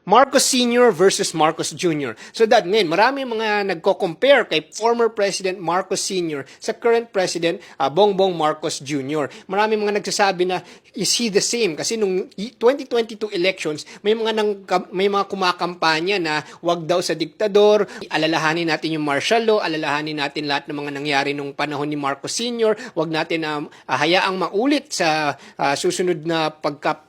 Marcos Sr. versus Marcos Jr. So that ngayon, marami mga nagko-compare kay former President Marcos Sr. sa current President Bongbong Marcos Jr. Marami mga nagsasabi na is he the same? Kasi nung 2022 elections, may mga kumakampanya na wag daw sa diktador, alalahanin natin yung martial law, alalahanin natin lahat ng mga nangyari nung panahon ni Marcos Sr. Wag natin hayaang maulit sa susunod na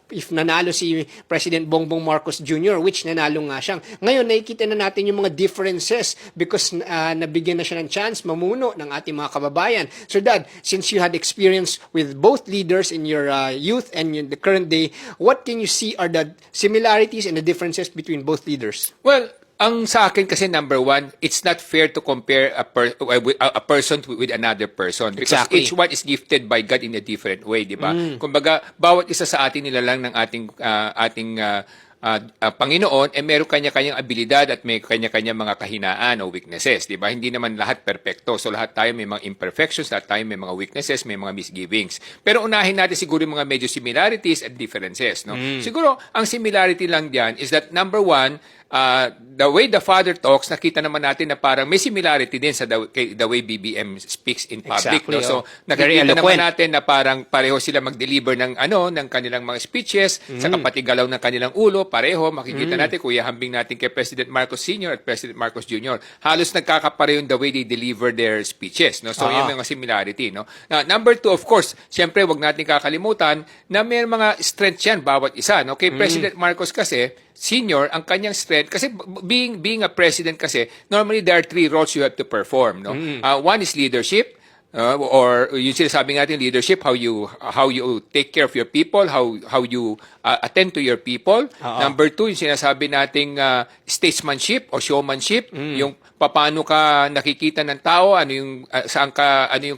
if nanalo si President Bongbong Marcos Jr., which nanalo nga siya. Ngayon, nakikita na natin yung mga differences because nabigyan na siya ng chance mamuno ng ating mga kababayan. So Dad, since you had experience with both leaders in your youth and in the current day, what can you see are the similarities and the differences between both leaders? Well, ang sa akin kasi number one, it's not fair to compare a person with another person because Exactly. each one is gifted by God in a different way, di ba? Kumbaga, bawat isa sa atin nilalang ng ating Panginoon, meron kanya-kanyang abilidad at may kanya-kanyang mga kahinaan o weaknesses, di ba? Hindi naman lahat perpekto. So lahat tayo may mga imperfections, lahat tayo may mga weaknesses, may mga misgivings. Pero unahin natin siguro yung mga medyo similarities and differences, no? Siguro, ang similarity lang diyan is that number one, the way the father talks, nakita naman natin na parang may similarity din sa the way BBM speaks in public. Exactly, no? So, nakikita naman natin na parang pareho sila mag-deliver ng kanilang mga speeches, sa kapati-galaw ng kanilang ulo, pareho. Makikita natin, kuya hambing natin kay President Marcos Sr. at President Marcos Jr. Halos nagkakapareho the way they deliver their speeches. No? So, yan yung mga similarity. No? Number two, of course, siyempre, wag natin kakalimutan na may mga strengths yan, bawat isa. No? Kay President Marcos kasi, Senior, ang kanyang strength, kasi being a president kasi, normally there are three roles you have to perform. No? One is leadership, or yung sinasabi natin leadership, how you take care of your people, how you attend to your people. Number two, yung sinasabi nating statesmanship or showmanship, yung paano ka nakikita ng tao, ano yung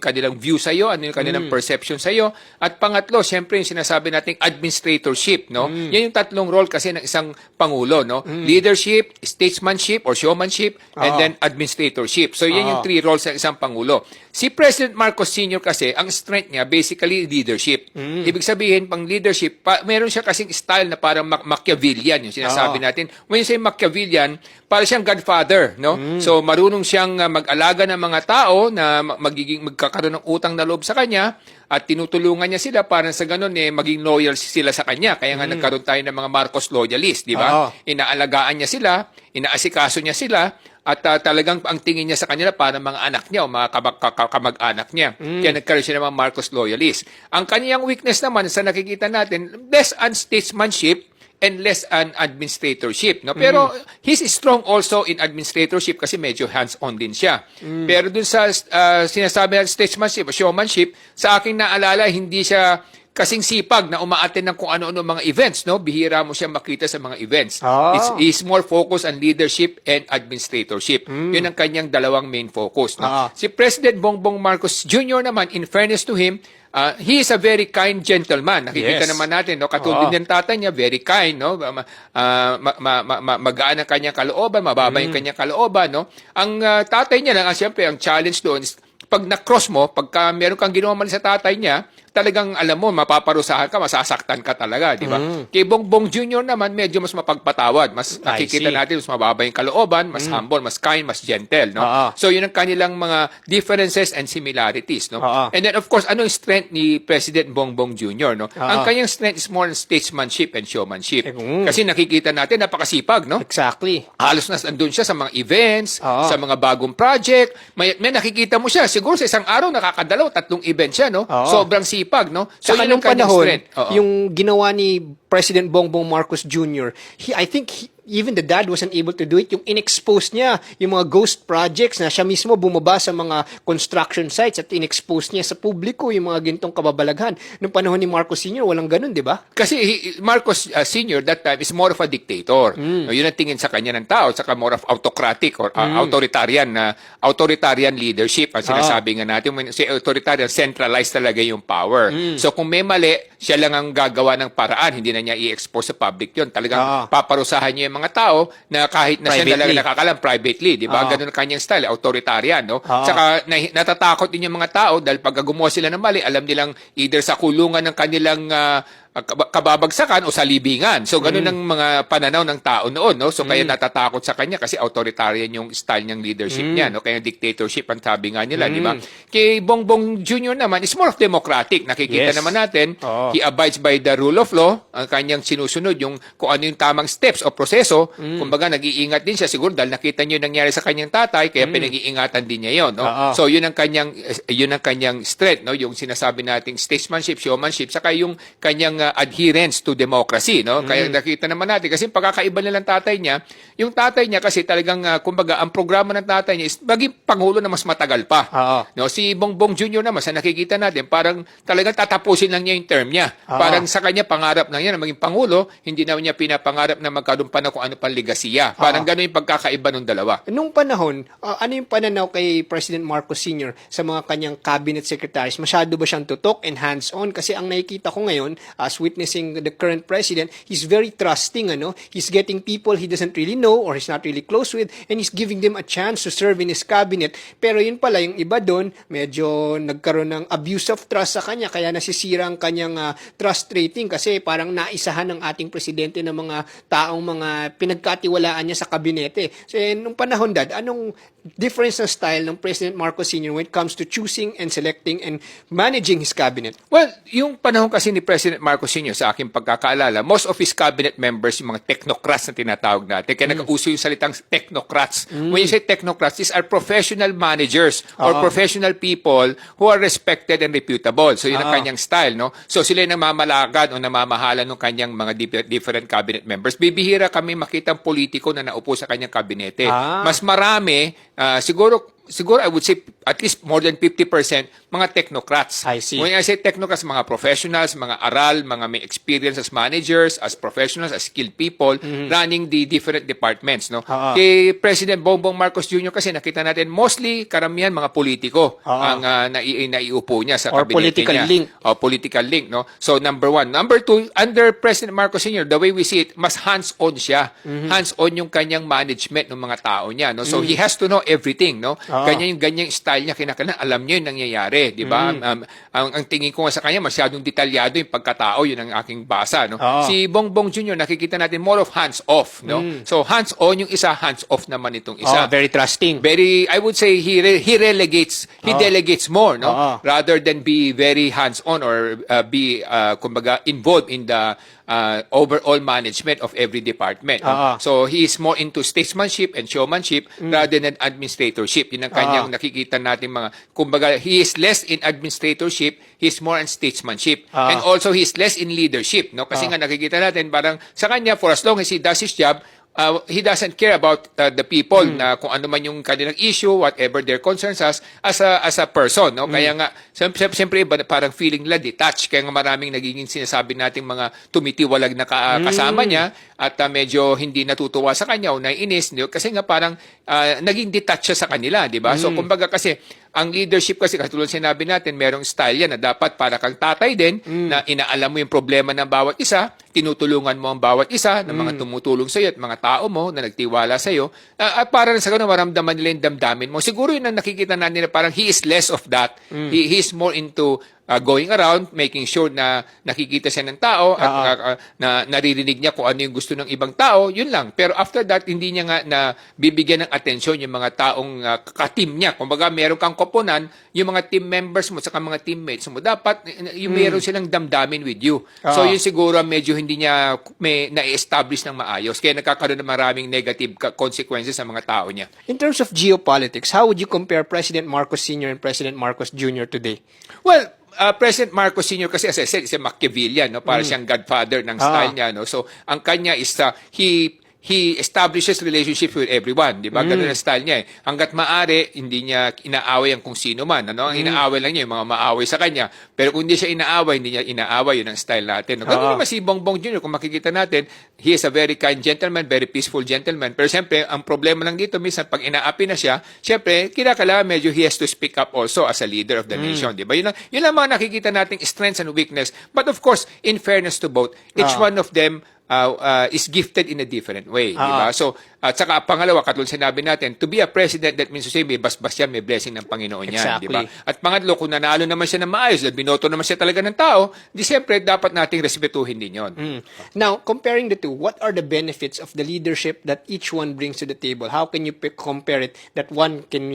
kanilang view sa iyo, ano yung kanilang perception sa iyo. At pangatlo, syempre yung sinasabi nating administratorship, no? Yan yung tatlong role kasi ng isang pangulo, no? Leadership, statesmanship or showmanship, and then administratorship. So yan yung three roles ng isang pangulo. Si President Marcos Sr. kasi, ang strength niya basically leadership. Ibig sabihin, pang leadership, meron siya kasing style na parang Machiavellian, yung sinasabi natin. When you say Machiavellian, para siyang godfather, no? So marunong siyang mag-alaga ng mga tao na magkakaroon ng utang na loob sa kanya at tinutulungan niya sila para sa ganun maging loyal sila sa kanya. Kaya nga nagkaroon tayo ng mga Marcos loyalist, di ba? Inaalagaan niya sila, inaasikaso niya sila, at talagang ang tingin niya sa kanila para mga anak niya o mga kamag-anak niya. Kaya nagkaroon siya ng mga Marcos loyalist. Ang kanyang weakness naman sa nakikita natin, less on statesmanship and less on administratorship. No? Pero he's strong also in administratorship kasi medyo hands-on din siya. Pero dun sa sinasabi ng statesmanship o showmanship, sa aking naalala, hindi siya kasing sipag na umaattend ng kung ano-ano mga events. No? Bihira mo siya makita sa mga events. He's more focused on leadership and administratorship. Yun ang kanyang dalawang main focus. No? Si President Bongbong Marcos Jr. naman, in fairness to him, he is a very kind gentleman. Nakikita naman natin, no? Katulad ng tatay niya, very kind, no? Magaan ang kanyang kalooban, mababa yung kanyang kalooban, no? Ang tatay niya lang, siyempre, ang challenge doon is, pag na-cross mo, pagka meron kang ginawa mali sa tatay niya, talagang alam mo, mapaparusahan ka, masasaktan ka talaga, di ba? Kay Bongbong Jr. naman, medyo mas mapagpatawad. Mas nakikita natin, mas mababa yung kalooban, mas humble, mas kind, mas gentle, no? So, yun ang kanilang mga differences and similarities, no? And then, of course, ano yung strength ni President Bongbong Jr., no? Ang kanyang strength is more on statesmanship and showmanship. Kasi nakikita natin, napakasipag, no? Exactly. Halos nandun siya sa mga events, sa mga bagong project. May nakikita mo siya, siguro sa isang araw, nakakadalaw, 3 events siya, no? Sobrang sipag, no? So, yun ang kanyang panahon, strength. yung ginawa ni President Bongbong Marcos Jr., I think even the dad wasn't able to do it. Yung in-expose niya, yung mga ghost projects na siya mismo bumaba sa mga construction sites at in-expose niya sa publiko yung mga gintong kababalaghan. Noong panahon ni Marcos Sr., walang ganun, di ba? Kasi Marcos Sr. that time is more of a dictator. Yun ang tingin sa kanya ng tao, saka more of autocratic or authoritarian leadership. Ang sinasabi nga natin, si authoritarian, centralized talaga yung power. So kung may mali, siya lang ang gagawa ng paraan, hindi na niya i-expose sa public yun. Talagang paparusahan niya yung mga tao na kahit na siya talaga nakakalam privately, di ba? Ganun ang kanyang style, authoritarian, no? Saka natatakot din yung mga tao dahil pag gumawa sila ng mali, alam nilang either sa kulungan ng kanilang kababagsakan o salibingan. So ganun ang mga pananaw ng tao noon, no? So kaya natatakot sa kanya kasi authoritarian yung style niyang leadership niya, no? Kaya dictatorship ang sabi nga nila, di ba? Kay Bongbong Jr. naman is more of democratic. Nakikita Yes. naman natin, Oo. he abides by the rule of law. Ang kanyang sinusunod yung kung ano yung tamang steps o proseso. Kumbaga nag-iingat din siya siguro dahil nakita niyo yung nangyari sa kanyang tatay, kaya pinag-iingatan din niya 'yon, no? Oo. So yun ang kanyang strength, no? Yung sinasabi nating statesmanship, showmanship, saka yung kanyang adherence to democracy, no? Kaya nakita naman natin kasi pagkakaiba nilang tatay niya, yung tatay niya kasi talagang kumbaga ang programa ng tatay niya is maging pangulo na mas matagal pa. Oo. No, si Bongbong Jr. naman sa nakikita natin, parang talagang tatapusin lang niya yung term niya. Parang sa kanya pangarap lang niya na maging pangulo, hindi naman niya pinapangarap na magkaroon pa na kung ano pang ligasiya. Parang gano'n yung pagkakaiba ng dalawa. Nung panahon, ano yung pananaw kay President Marcos Sr. sa mga kanyang cabinet secretaries? Masyado ba siyang tutok and hands-on? Kasi ang nakikita ko ngayon, as witnessing the current president, he's very trusting, ano? He's getting people he doesn't really know or he's not really close with, and he's giving them a chance to serve in his cabinet. Pero yun pala, yung iba doon, medyo nagkaroon ng abuse of trust sa kanya, kaya nasisira ang kanyang trust rating kasi parang naisahan ng ating presidente ng mga taong mga pinagkatiwalaan niya sa kabinete. So, nung panahon, Dad, anong difference ng style ng President Marcos Sr. when it comes to choosing and selecting and managing his cabinet? Well, yung panahon kasi ni President Marcos Sr. sa aking pagkakaalala, most of his cabinet members, yung mga technocrats na tinatawag natin, kaya nag-uso yung salitang technocrats. When you say technocrats, these are professional managers or professional people who are respected and reputable. So yun ang kanyang style, no? So sila yung namamalagad o namamahala ng kanyang mga different cabinet members. Bibihira kami makitang politiko na naupo sa kanyang kabinete. Mas marami, siguro I would say at least more than 50% mga technocrats. I see. When I say technocrats, mga professionals, mga aral, mga may experience as managers, as professionals, as skilled people running the different departments, no? Kay President Bongbong Marcos Jr. kasi nakita natin mostly karamihan mga politiko ang naiupo niya sa Or kabinete political niya. link. O political link, no? So number one. Number two, under President Marcos Sr., the way we see it, mas hands-on siya. Hands-on yung kanyang management ng mga tao niya, no? So he has to know everything, no? Ganyang style niya, kinakailangan alam niyo yung nangyayari, di ba? Ang tingin ko nga sa kanya, masyadong detalyado yung pagkatao, yun ang aking basa, no? Si Bongbong Jr., nakikita natin more of hands-off, no? So hands-on yung isa, hands-off naman itong isa. Very trusting. Very, I would say he delegates more, no? Rather than be very hands-on or be kumbaga involved in the overall management of every department. No? So he is more into statesmanship and showmanship rather than administratorship. Yun ang kanyang nakikita natin mga, kumbaga, he is less in administratorship, he is more in statesmanship. And also he is less in leadership, no? Kasi nga nakikita natin parang sa kanya, for as long as he does his job, he doesn't care about the people na kung ano man yung kanilang issue, whatever their concerns as a person, no? Kaya nga siyempre iba, parang feeling nila detached, kaya nga maraming nagiging sinasabi nating mga tumitiwalag na kasama niya at medyo hindi natutuwa sa kanya o naiinis, no? Kasi nga parang naging detached siya sa kanila, di ba? So kumbaga kasi ang leadership kasi katulad sinabi natin, merong style yan na dapat para kang tatay din na inaalam mo yung problema ng bawat isa, tinutulungan mo ang bawat isa ng mga tumutulong sa iyo at mga tao mo na nagtiwala sa iyo, at para sa ganun maramdaman nila yung damdamin mo. Siguro yun ang nakikita natin na parang he is less of that. He is more into going around, making sure na nakikita siya ng tao at na naririnig niya kung ano yung gusto ng ibang tao, yun lang. Pero after that, hindi niya nga na bibigyan ng atensyon yung mga taong ka-team niya. Kumbaga, meron kang koponan, yung mga team members mo at mga teammates mo, dapat yung meron silang damdamin with you. So yun siguro medyo hindi niya na-establish ng maayos. Kaya nagkakaroon ng maraming negative consequences sa mga tao niya. In terms of geopolitics, how would you compare President Marcos Sr. and President Marcos Jr. today? Well, President Marcos Sr. kasi as I said, is a Machiavellian, no? Para siyang godfather ng style niya, no? So, ang kanya is he establishes relationships with everyone, di ba? Ganun ang style niya eh. Hanggat maaari, hindi niya inaaway ang kung sino man, ano? Ang inaaway lang niya yung mga maaway sa kanya. Pero kung hindi siya inaaway, hindi niya inaaway, yun ang style natin. No? Ganun naman si Bongbong Jr., kung makikita natin, he is a very kind gentleman, very peaceful gentleman. Pero siyempre, ang problema lang dito, minsan pag inaapi na siya, siyempre, kinakailangan medyo he has to speak up also as a leader of the nation, di ba? Yun ang mga nakikita nating strengths and weakness. But of course, in fairness to both, each one of them is gifted in a different way, di ba? So, at saka pangalawa, katulad sinabi natin, to be a president, that means to say, may basbas yan, may blessing ng Panginoon yan, di ba? Exactly. At pangatlo, kung nanalo naman siya ng maayos, at binoto naman siya talaga ng tao, di siyempre, dapat nating respetuhin din yon. Now, comparing the two, what are the benefits of the leadership that each one brings to the table? How can you compare it that one can,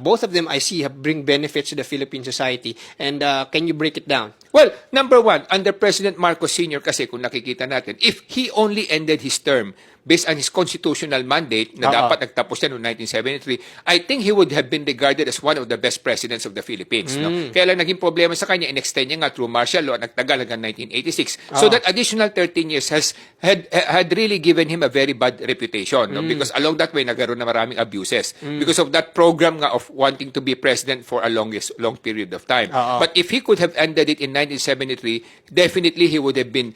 both of them I see have bring benefits to the Philippine society, and can you break it down? Well, number one, under President Marcos Sr. kasi kung nakikita natin, if he only ended his term based on his constitutional mandate na dapat nagtapos siya noong 1973, I think he would have been regarded as one of the best presidents of the Philippines. No? Kaya lang naging problema sa kanya, in-extend niya nga through martial law at nagtagal hanggang 1986. So that additional 13 years had really given him a very bad reputation. No? Because along that way, nagkaroon na maraming abuses. Because of that program nga of wanting to be president for a long period of time. But if he could have ended it in 1973, definitely he would have been,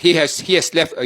he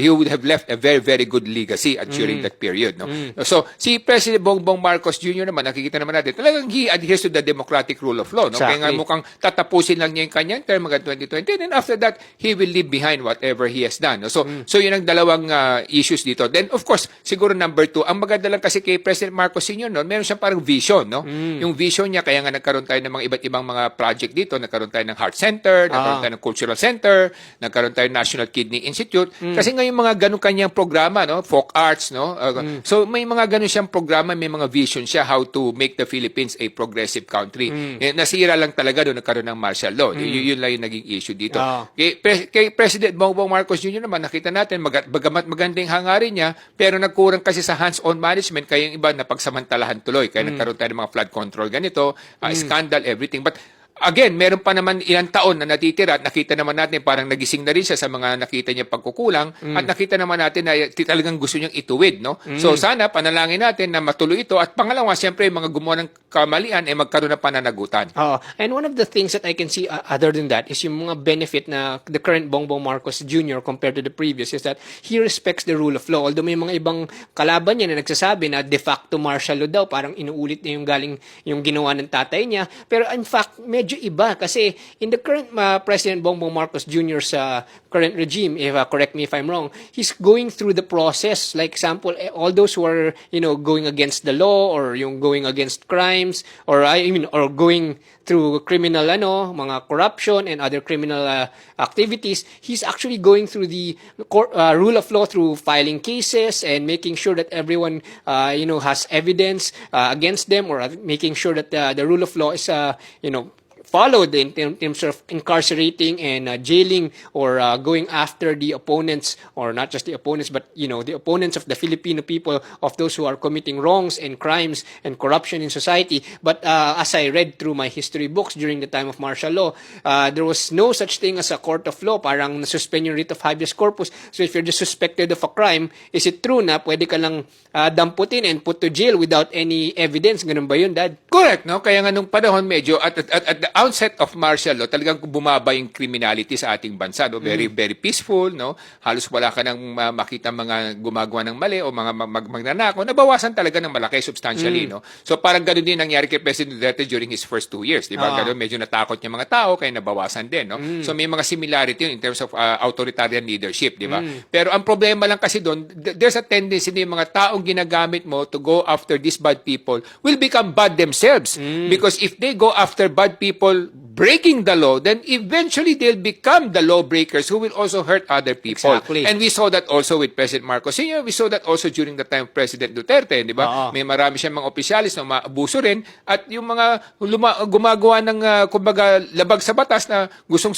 would have left a very, very good legacy during that period. No? So, si President Bongbong Marcos Jr. naman, nakikita naman natin, talagang he adheres to the democratic rule of law. No? Exactly. Kaya nga mukhang tatapusin lang niya yung kanyang term hanggang 2020, and after that, he will leave behind whatever he has done. No? So yun ang dalawang issues dito. Then, of course, siguro number two, ang maganda lang kasi kay President Marcos Sr. No, meron siyang parang vision. No? Yung vision niya, kaya nga nagkaroon tayo ng mga iba't ibang mga project dito. Nagkaroon tayo ng Heart Center, nagkaroon tayo ng Cultural Center, nagkaroon tayo ng National Kidney Institute. Kasi nga yung mga ganun kanyang programa, no? Folk arts, no? So may mga ganun siyang programa, may mga vision siya how to make the Philippines a progressive country. Nasira lang talaga doon nagkaroon ng martial law. Yun lang yung naging issue dito. Kay President Bongbong Marcos Jr. naman, nakita natin, bagamat magandang hangarin niya, pero nagkurang kasi sa hands-on management, kaya yung iba napagsamantalahan tuloy. Kaya nagkaroon tayo ng mga flood control ganito, scandal, everything. But again, meron pa naman ilang taon na natitira at nakita naman natin parang nagising na rin siya sa mga nakita niya pagkukulang at nakita naman natin na talagang gusto niyang ituwid, no? So sana panalangin natin na matuloy ito at pangalawa, siyempre mga gumawa ng kamalian ay magkaroon ng pananagutan. And one of the things that I can see other than that is yung mga benefit na the current Bongbong Marcos Jr. compared to the previous is that he respects the rule of law. Although may mga ibang kalaban niya na nagsasabi na de facto martial law daw, parang inuulit niya yung ginawa ng tatay niya. Pero in fact, medyo iba kasi in the current President Bongbong Marcos Jr.'s current regime, if correct me if I'm wrong, he's going through the process. Like example, all those who are going against the law or yung going against crimes or or going through criminal mga corruption and other criminal activities, he's actually going through the rule of law through filing cases and making sure that everyone has evidence against them, or making sure that the rule of law is followed in terms of incarcerating and jailing or going after the opponents, or not just the opponents, but the opponents of the Filipino people, of those who are committing wrongs and crimes and corruption in society. But as I read through my history books during the time of martial law, there was no such thing as a court of law. Parang nasuspend yung writ of habeas corpus. So if you're just suspected of a crime, is it true na pwede ka lang damputin and put to jail without any evidence? Ganun ba yun, Dad? Correct, no? Kaya nga nung panahon medyo at the outset of martial law, talagang bumaba yung criminality sa ating bansa, no? Very very peaceful, no? Halos wala ka nang makita mga gumagawa ng mali o mga magnanakaw. Nabawasan talaga ng malaki substantially, no? So parang ganoon din nangyari kay President Duterte during his first 2 years, di ba? Ganoon, medyo natakot yung mga tao kaya nabawasan din, no? So may mga similarity in terms of authoritarian leadership, di ba? Pero ang problema lang kasi doon, there's a tendency na yung mga taong ginagamit mo to go after these bad people will become bad themselves. Because if they go after bad people breaking the law, then eventually they'll become the lawbreakers who will also hurt other people. Exactly. And we saw that also with President Marcos Sr. We saw that also during the time of President Duterte, di ba? May marami siyang mga opisyalis na maabuso rin at yung mga gumagawa ng kumbaga labag sa batas na gustong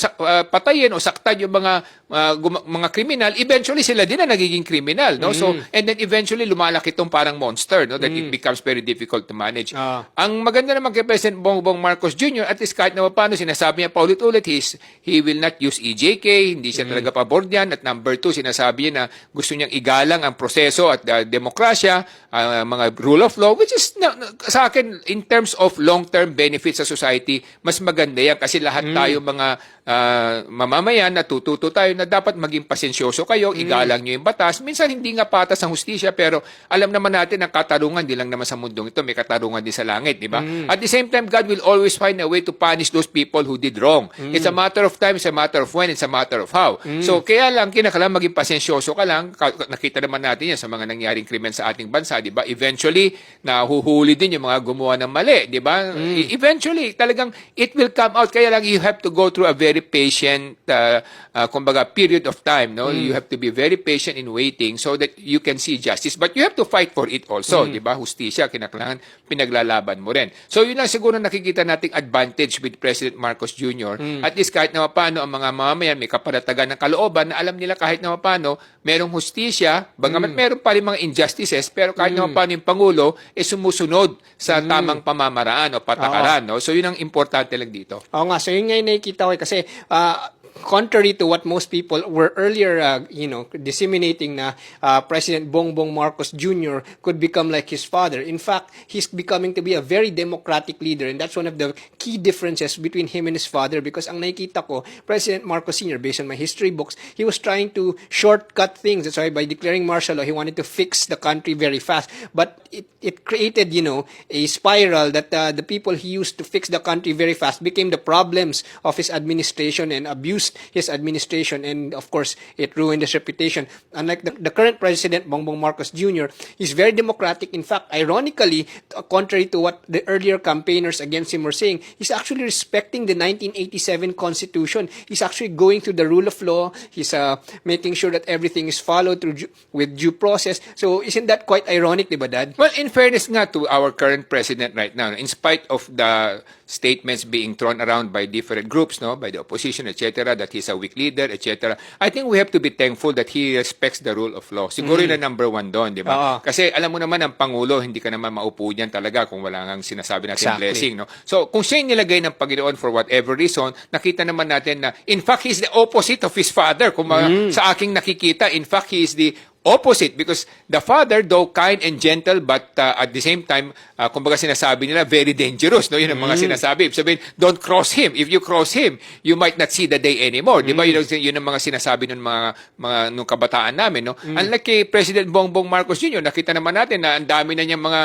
patayin o saktan yung mga kriminal, eventually sila din na nagiging kriminal, no? So and then eventually lumalaki itong parang monster, no, that it becomes very difficult to manage. Ang maganda naman kay President Bongbong Marcos Jr., at least kahit na paano, sinasabi niya paulit-ulit, he will not use EJK, hindi siya talaga pabor diyan. At number 2, sinasabi niya na gusto niyang igalang ang proseso at demokrasya, mga rule of law, which is sa akin in terms of long-term benefits sa society, mas maganda yan kasi lahat tayo mga mamamayan, natututo tayo na dapat maging pasensyoso kayo, igalang nyo yung batas. Minsan hindi nga patas ang hustisya, pero alam naman natin ang katarungan, di lang naman sa mundong ito, may katarungan din sa langit, di ba? At the same time, God will always find a way to punish those people who did wrong. It's a matter of time, it's a matter of when, it's a matter of how. So, kaya lang, kinakailangan maging pasensyoso ka lang. Nakita naman natin yan sa mga nangyaring krimen sa ating bansa, di ba? Eventually, nahuhuli din yung mga gumawa ng mali, di ba? Eventually, talagang it will come out. Kaya lang, you have to go through a very patient, kumbaga, period of time, no? You have to be very patient in waiting so that you can see justice. But you have to fight for it also, di ba? Hustisya, kinakailangan pinaglalaban mo rin. So, yun lang siguro nakikita nating advantage with President Marcos Jr. At least kahit na paano ang mga mamamayan may kapanatagan ng kalooban na alam nila kahit na paano merong hustisya, bagamat meron pa rin mga injustices, pero kahit na paano yung Pangulo sumusunod sa tamang pamamaraan o patakaran. No? So, yun ang importante lang dito. Oo nga, so yun nga yung nakikita ko kasi contrary to what most people were earlier, disseminating na President Bongbong Marcos Jr. could become like his father. In fact, he's becoming to be a very democratic leader, and that's one of the key differences between him and his father, because ang nakikita ko, President Marcos Sr., based on my history books, he was trying to shortcut things. That's why by declaring martial law, he wanted to fix the country very fast. But it created, a spiral that the people he used to fix the country very fast became the problems of his administration and abused his administration, and of course it ruined his reputation. Unlike the current president, Bongbong Marcos Jr., he's very democratic. In fact, ironically, contrary to what the earlier campaigners against him were saying, he's actually respecting the 1987 Constitution. He's actually going through the rule of law. He's making sure that everything is followed with due process. So isn't that quite ironic, diba, Dad? Well, in fairness nga to our current president right now, in spite of the statements being thrown around by different groups, no, by the opposition, etc., that he's a weak leader, etc., I think we have to be thankful that he respects the rule of law. Siguro yun ang number one doon, di ba? Kasi alam mo naman, ang Pangulo, hindi ka naman maupo niyan talaga kung wala nang sinasabi natin blessing, no? So, kung siya yung nilagay ng Panginoon for whatever reason, nakita naman natin na, in fact, he's the opposite of his father. Kung sa aking nakikita, in fact, he is the opposite, because the father, though kind and gentle, but at the same time, kumbaga sinasabi nila, very dangerous. No? Yun ang mga sinasabi. Sabihin, don't cross him. If you cross him, you might not see the day anymore. Di ba? Yun ang mga sinasabi ng mga nung kabataan namin. No? Unlike kay President Bongbong Marcos Jr., nakita naman natin na ang dami na niyang mga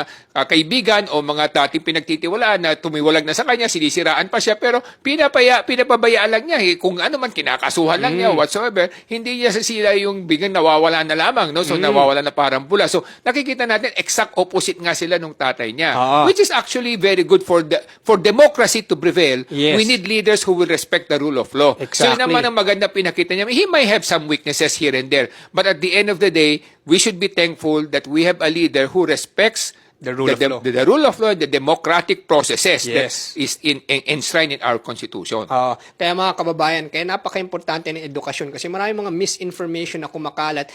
kaibigan o mga dating pinagtitiwalaan na tumiwalag na sa kanya, sinisiraan pa siya, pero pinapabayaan lang niya. Kung ano man, kinakasuhan lang niya, whatsoever, hindi niya sila yung biglang nawawala na lamang. No? So, nawawala na parang bula. So, nakikita natin, exact opposite nga sila nung tatay niya. Which is actually very good for democracy to prevail. Yes. We need leaders who will respect the rule of law. Exactly. So, yun naman ang maganda pinakita niya. He may have some weaknesses here and there. But at the end of the day, we should be thankful that we have a leader who respects the rule of law. The rule of law, the democratic processes Yes. that is enshrined in our Constitution. Kaya mga kababayan, kaya napaka-importante ng edukasyon kasi maraming mga misinformation na kumakalat,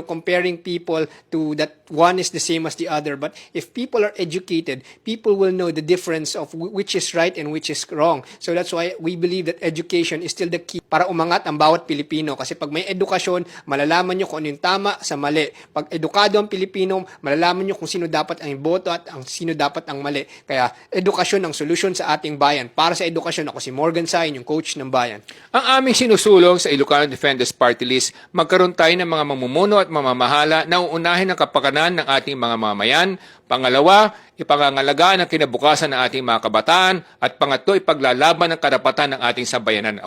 comparing people to that one is the same as the other. But if people are educated, people will know the difference of which is right and which is wrong. So that's why we believe that education is still the key para umangat ang bawat Pilipino. Kasi pag may edukasyon, malalaman nyo kung ano yung tama sa mali. Pag edukado ang Pilipino, malalaman nyo kung sino dapat ang boto at ang sino dapat ang mali. Kaya edukasyon ang solusyon sa ating bayan. Para sa edukasyon, ako si Morgan Sain, yung coach ng bayan. Ang aming sinusulong sa Ilocano Defenders Party List, magkaroon tayo ng mga mamumuno at mamamahala na uunahin ang kapakanan ng ating mga mamayan. Pangalawa, ipangangalagaan ang kinabukasan ng ating mga kabataan. At pangatlo, ipaglalaban ang karapatan ng ating sambayanan.